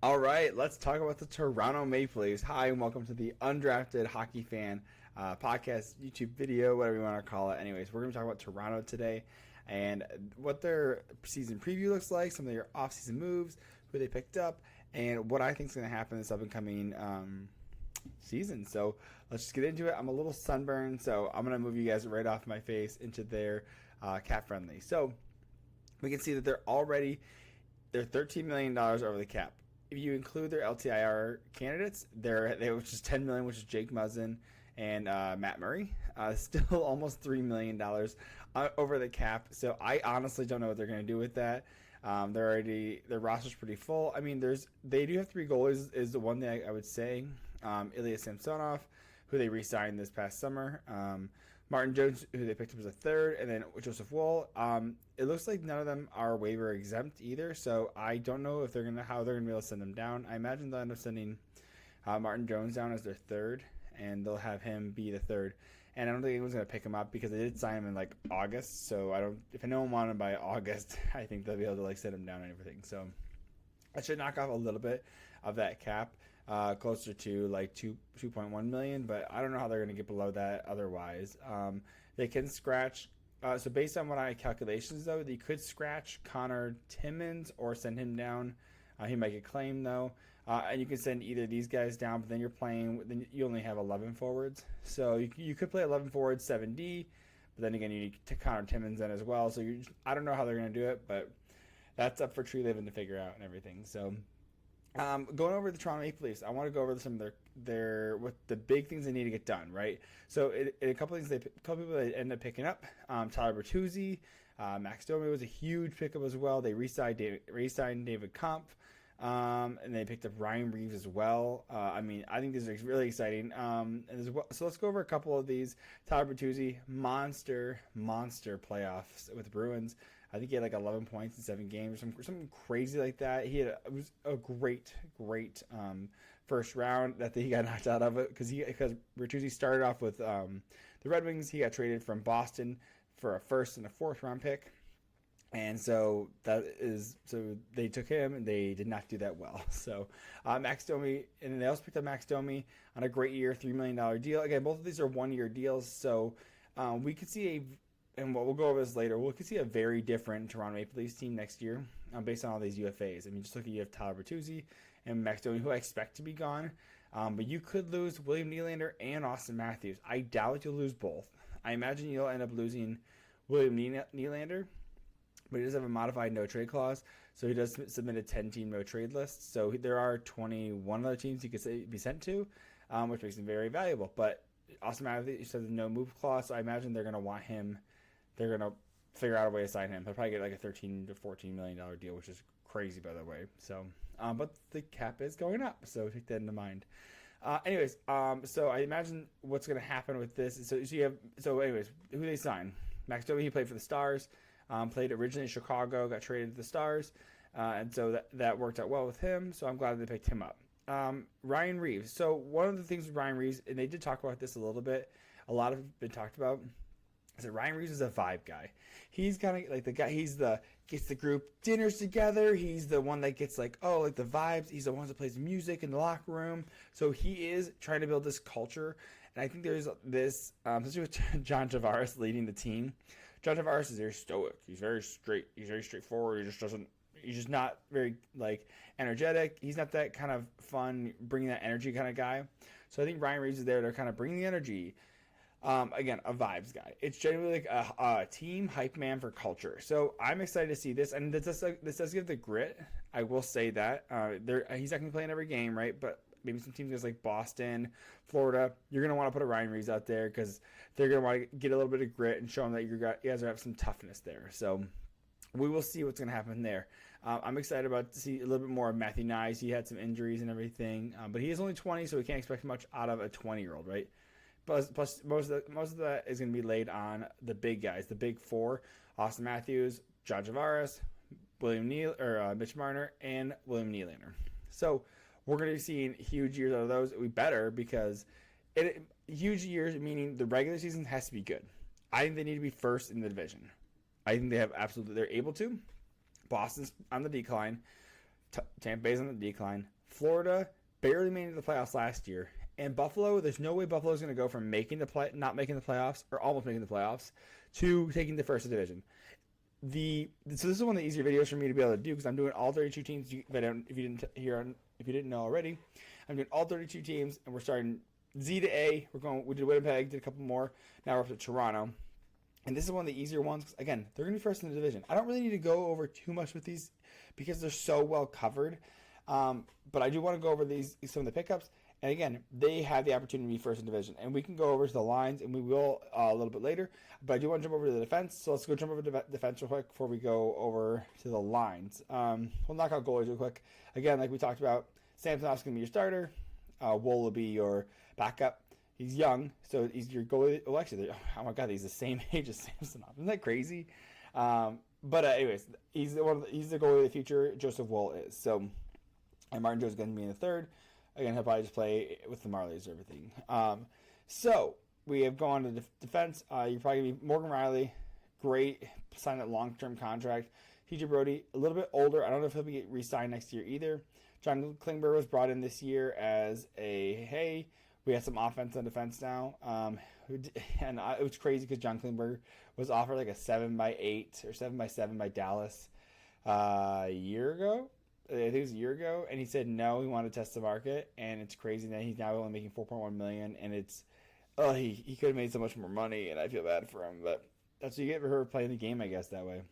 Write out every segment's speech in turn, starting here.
All right, let's talk about the Toronto Maple Leafs. Hi, and welcome to the Undrafted Hockey Fan podcast, YouTube video, whatever you want to call it. Anyways, we're going to talk about Toronto today and what their season preview looks like, some of their offseason moves, who they picked up, and what I think is going to happen this up and coming season. So let's just get into it. I'm a little sunburned, so I'm going to move you guys right off my face into their cap friendly. So we can see that they're $13 million over the cap. If you include their LTIR candidates, which is $10 million, which is Jake Muzzin and Matt Murray, still almost $3 million over the cap. So I honestly don't know what they're going to do with that. Their roster's pretty full. I mean, they do have three goalies is the one thing I would say. Ilya Samsonov, who they re-signed this past summer. Martin Jones, who they picked up as a third, and then Joseph Woll. It looks like none of them are waiver exempt either, so I don't know if how they're gonna be able to send them down. I imagine they'll end up sending Martin Jones down as their third, and they'll have him be the third. And I don't think anyone's gonna pick him up because they did sign him in like August. So if no one wanted him by August, I think they'll be able to like send him down and everything. So that should knock off a little bit of that cap. Closer to like 2.1 million, but I don't know how they're going to get below that otherwise. They can scratch. So based on what I calculations though, they could scratch Connor Timmins or send him down. He might get claimed though, and you can send either of these guys down. But then then you only have 11 forwards, so you could play 11 forwards, 7D. But then again, you need to Connor Timmins then as well. So I don't know how they're going to do it, but that's up for Tree Living to figure out and everything. So. Going over the Toronto Maple Leafs, I want to go over some of their what the big things they need to get done, right? So, a couple people they end up picking up. Tyler Bertuzzi, Max Domi was a huge pickup as well. They re-signed David Kampf, and they picked up Ryan Reeves as well. I think these are really exciting. So let's go over a couple of these. Tyler Bertuzzi, monster playoffs with the Bruins. I think he had like 11 points in 7 games, something crazy like that. It was a great first round that he got knocked out of it because Bertuzzi started off with the Red Wings. He got traded from Boston for a first and a fourth round pick. And so they took him and they did not do that well. So Max Domi, and they also picked up Max Domi on a great year, $3 million deal. Again, both of these are 1-year deals. So we could see and we'll go over this later, we could see a very different Toronto Maple Leafs team next year based on all these UFAs. I mean, just look at you have Tyler Bertuzzi and Max Domi, who I expect to be gone. But you could lose William Nylander and Austin Matthews. I doubt you'll lose both. I imagine you'll end up losing William Nylander, but he does have a modified no-trade clause, so he does submit a 10-team no-trade list. So there are 21 other teams he could be sent to, which makes him very valuable. But Austin Matthews has a no-move clause, so I imagine they're going to want him. They're going to figure out a way to sign him. They'll probably get like a $13 to $14 million deal, which is crazy, by the way. So, but the cap is going up, so take that into mind. So I imagine what's going to happen with this. So anyways, who they sign? Max Domi, he played for the Stars. Played originally in Chicago, got traded to the Stars, and so that worked out well with him. So I'm glad they picked him up. Ryan Reeves. So one of the things with Ryan Reeves, and they did talk about this a little bit, a lot of been talked about, is that Ryan Reeves is a vibe guy. He's kind of like the guy. Gets the group dinners together. He's the one that gets the vibes. He's the one that plays music in the locker room. So he is trying to build this culture. And I think there's this, especially with John Tavares leading the team. John Tavares is very stoic. He's very straight. He's very straightforward. He's just not very energetic. He's not that kind of fun, bringing that energy kind of guy. So I think Ryan Reeves is there to kind of bring the energy. Again, a vibes guy. It's generally like a team hype man for culture. So I'm excited to see this, and this does give the grit. I will say that he's not going to be playing every game, right? But maybe some teams like Boston, Florida, you're going to want to put a Ryan Reeves out there because they're going to want to get a little bit of grit and show them that you guys have some toughness there. So we will see what's going to happen there. I'm excited to see a little bit more of Matthew Nyes. He had some injuries and everything, but he is only 20, so we can't expect much out of a 20-year-old, right? Plus, most of that is going to be laid on the big guys, the big four: Austin Matthews, John Tavares, Mitch Marner, and William Nylander. So we're going to be seeing huge years out of those. We better, because huge years meaning the regular season has to be good. I think they need to be first in the division. I think they're able to. Boston's on the decline. Tampa Bay's on the decline. Florida barely made it to the playoffs last year. And Buffalo, there's no way Buffalo's going to go from not making the playoffs or almost making the playoffs to taking the first division. So this is one of the easier videos for me to be able to do because I'm doing all 32 teams. If you didn't know already, I'm doing all 32 teams, and we're starting Z to A. We did Winnipeg, did a couple more. Now we're up to Toronto. And this is one of the easier ones because, again, they're going to be first in the division. I don't really need to go over too much with these because they're so well covered. But I do want to go over some of the pickups. And again, they have the opportunity to be first in division. And we can go over to the lines, and we will a little bit later. But I do want to jump over to the defense. So let's go jump over to the defense real quick before we go over to the lines. We'll knock out goalies real quick. Again, like we talked about, Samsonov's going to be your starter. Wool will be your backup. He's young, so he's your goalie. Well, actually, oh my God, he's the same age as Samsonov. Isn't that crazy? But anyways, he's the goalie of the future. Joseph Woll is. So, and Martin Joe's going to be in the third. Again, he'll probably just play with the Marlies or everything. So we have gone to defense. You're probably going to be Morgan Riley. Great. Signed a long-term contract. TJ Brody, a little bit older. I don't know if he'll be re-signed next year either. John Klingberg was brought in this year as we have some offense and defense now. And it was crazy because John Klingberg was offered like a 7x8 or 7x7 by Dallas a year ago. I think it was a year ago, and he said no. He wanted to test the market, and it's crazy that he's now only making $4.1 million. And he could have made so much more money, and I feel bad for him. But that's what you get for her playing the game, I guess, that way.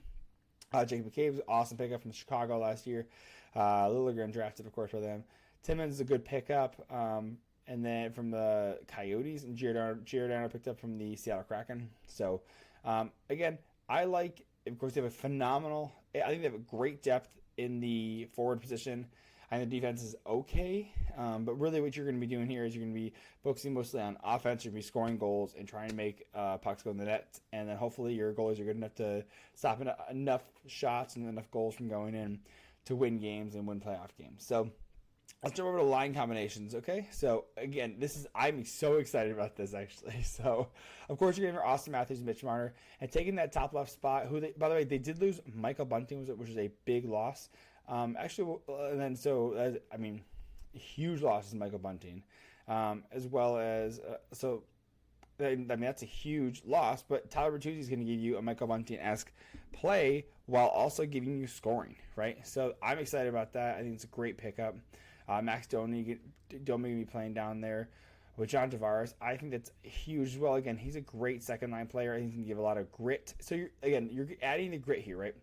Jake McCabe was an awesome pickup from Chicago last year. Liljegren drafted, of course, for them. Timmons is a good pickup. And then from the Coyotes, and Giordano picked up from the Seattle Kraken. So, again, of course, they have I think they have a great depth in the forward position. I think the defense is okay. But really what you're going to be doing here is you're going to be focusing mostly on offense. You're going to be scoring goals and trying to make pucks go in the net. And then hopefully your goalies are good enough to stop enough shots and enough goals from going in to win games and win playoff games. So, let's jump over to line combinations, okay? So, again, I'm so excited about this, actually. So, of course, you're getting for Austin Matthews and Mitch Marner. And taking that top left spot, by the way, they did lose Michael Bunting, which is a big loss. Huge loss is Michael Bunting. As well as, that's a huge loss. But Tyler Bertuzzi is going to give you a Michael Bunting-esque play while also giving you scoring, right? So, I'm excited about that. I think it's a great pickup. Max Domi going to be playing down there with John Tavares. I think that's huge as well. Again, he's a great second-line player. I think he can give a lot of grit. So, you're adding the grit here, right?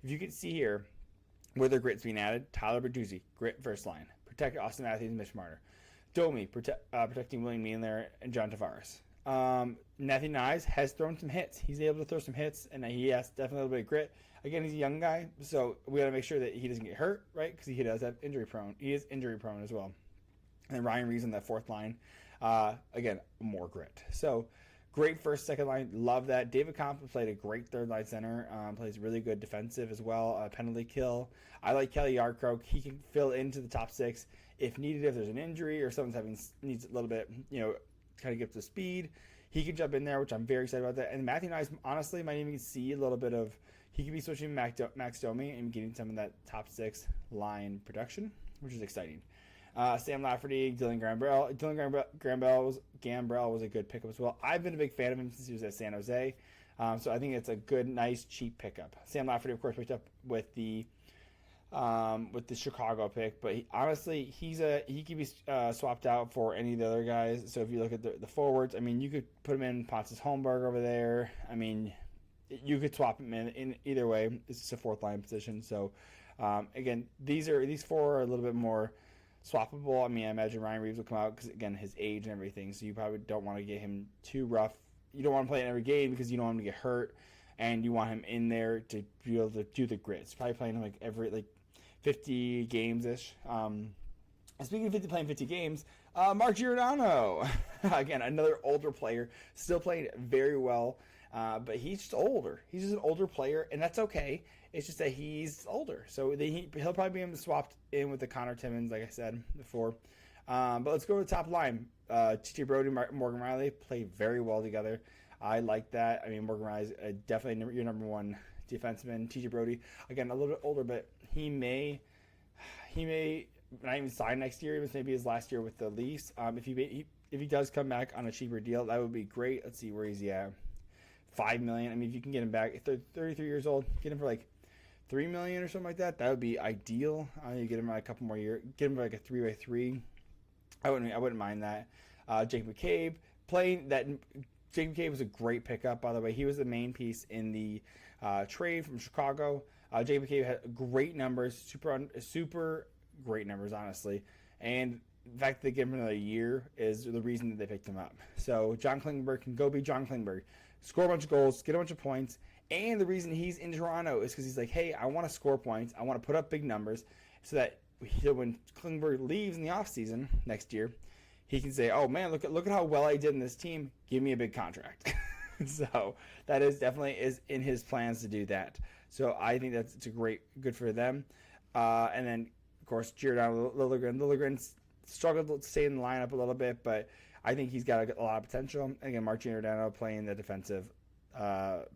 If you can see here where the grit's being added, Tyler Bertuzzi, grit first line. Protect Austin Matthews and Mitch Marner. Domi, protecting William Mealer and John Tavares. Nathan Nyes has thrown some hits. He's able to throw some hits, and he has definitely a little bit of grit. Again, he's a young guy, so we got to make sure that he doesn't get hurt, right? Because he does have injury prone. He is injury prone as well. And then Ryan Reeves on that fourth line. Again, more grit. So, great first, second line. Love that. David Compton played a great third line center. Plays really good defensive as well. Penalty kill. I like Kelly Yardcroak. He can fill into the top six if needed. If there's an injury or someone's needs a little bit, kind of get up to speed, he can jump in there, which I'm very excited about that. And Matthew Nyes, honestly, might even see a little bit of. He could be switching Max Domi and getting some of that top six line production, which is exciting. Sam Lafferty, Dylan Gambrell was a good pickup as well. I've been a big fan of him since he was at San Jose. So I think it's a good, nice, cheap pickup. Sam Lafferty, of course, picked up with the Chicago pick, but he can be swapped out for any of the other guys. So if you look at the forwards, you could put him in Pontus Holmberg over there. You could swap him in either way. It's just a fourth line position. So, again, these four are a little bit more swappable. I imagine Ryan Reeves will come out because, again, his age and everything. So you probably don't want to get him too rough. You don't want to play in every game because you don't want him to get hurt, and you want him in there to be able to do the grit. It's probably playing him every 50 games ish. Speaking of playing 50 games, Mark Giordano, again, another older player, still playing very well. But he's just older. He's just an older player, and that's okay. It's just that he's older. So he'll probably be swapped in with the Connor Timmins, like I said before. But let's go to the top line. TJ Brody, Morgan Riley play very well together. I like that. Morgan Riley's definitely your number one defenseman. TJ Brody, again, a little bit older, but he he may not even sign next year. It was maybe his last year with the Leafs. If he does come back on a cheaper deal, that would be great. Let's see where he's at. $5 million. I mean, if you can get him back, if they're 33 years old, get him for like $3 million or something like that. That would be ideal. You get him like a couple more years. Get him for like a 3x3. I wouldn't mind that. Jake McCabe playing that. Jake McCabe was a great pickup, by the way. He was the main piece in the trade from Chicago. Jake McCabe had great numbers, super great numbers, honestly. And the fact that they give him another year is the reason that they picked him up. So John Klingberg can go be John Klingberg, score a bunch of goals, get a bunch of points. And the reason he's in Toronto is because he's like, hey, I want to score points. I want to put up big numbers so that when Klingberg leaves in the offseason next year, he can say, oh, man, look at how well I did in this team. Give me a big contract. So that is definitely in his plans to do that. So I think it's good for them. And then, of course, Giordano Liljegren struggled to stay in the lineup a little bit, but I think he's got a lot of potential. And again, Mark Giordano playing the defensive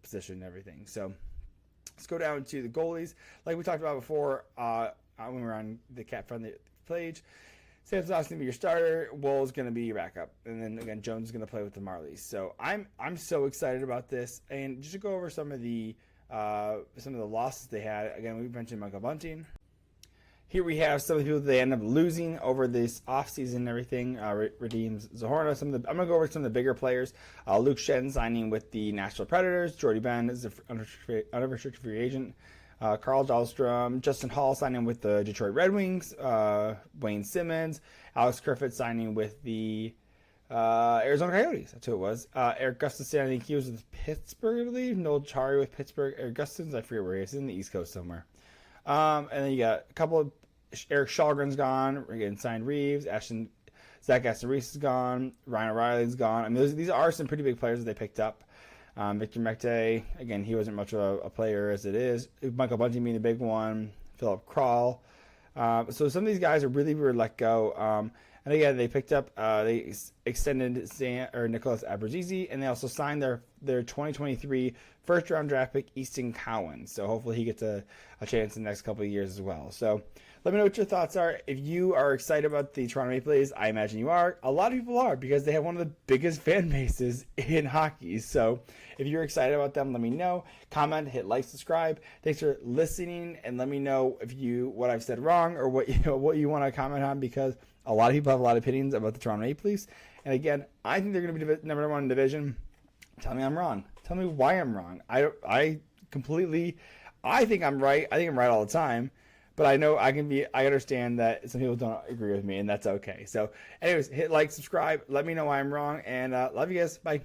position and everything. So let's go down to the goalies. Like we talked about before when we were on the cap-friendly page, Samson's going to be your starter. Wool's going to be your backup, and then again Jones is going to play with the Marlies. So I'm so excited about this. And just to go over some of the losses they had. Again, we mentioned Michael Bunting. Here we have some of the people they end up losing over this offseason and everything. Redeems Zahorna. I'm going to go over some of the bigger players. Luke Shen signing with the Nashville Predators. Jordy Ben is an unrestricted free agent. Carl Dahlstrom. Justin Hall signing with the Detroit Red Wings. Wayne Simmons. Alex Kerfoot signing with the Arizona Coyotes. That's who it was. Eric Gustafson, I think he was with Pittsburgh, I believe. Noel Chari with Pittsburgh. Eric Gustafson, I forget where he is. He's in the East Coast somewhere. And then you got a couple of Eric Shalgren's gone. We're getting signed Reeves. Zach Aston-Reese is gone. Ryan O'Reilly's gone. I mean, these are some pretty big players that they picked up. Victor Mete, again, he wasn't much of a player as it is. Michael Bunting being the big one. Philip Kral. So some of these guys are really let go. And again, they picked up, they extended Nicholas Abruzzese, and they also signed their 2023 first-round draft pick, Easton Cowan. So hopefully he gets a chance in the next couple of years as well. So let me know what your thoughts are. If you are excited about the Toronto Maple Leafs, I imagine you are. A lot of people are because they have one of the biggest fan bases in hockey. So if you're excited about them, let me know. Comment, hit like, subscribe. Thanks for listening, and let me know if what I've said wrong or what you want to comment on, because a lot of people have a lot of opinions about the Toronto Maple Leafs. And again, I think they're going to be number one in division. Tell me I'm wrong. Tell me why I'm wrong. I think I'm right. I think I'm right all the time. But I know I understand that some people don't agree with me, and that's okay. So anyways, hit like, subscribe. Let me know why I'm wrong. And love you guys. Bye.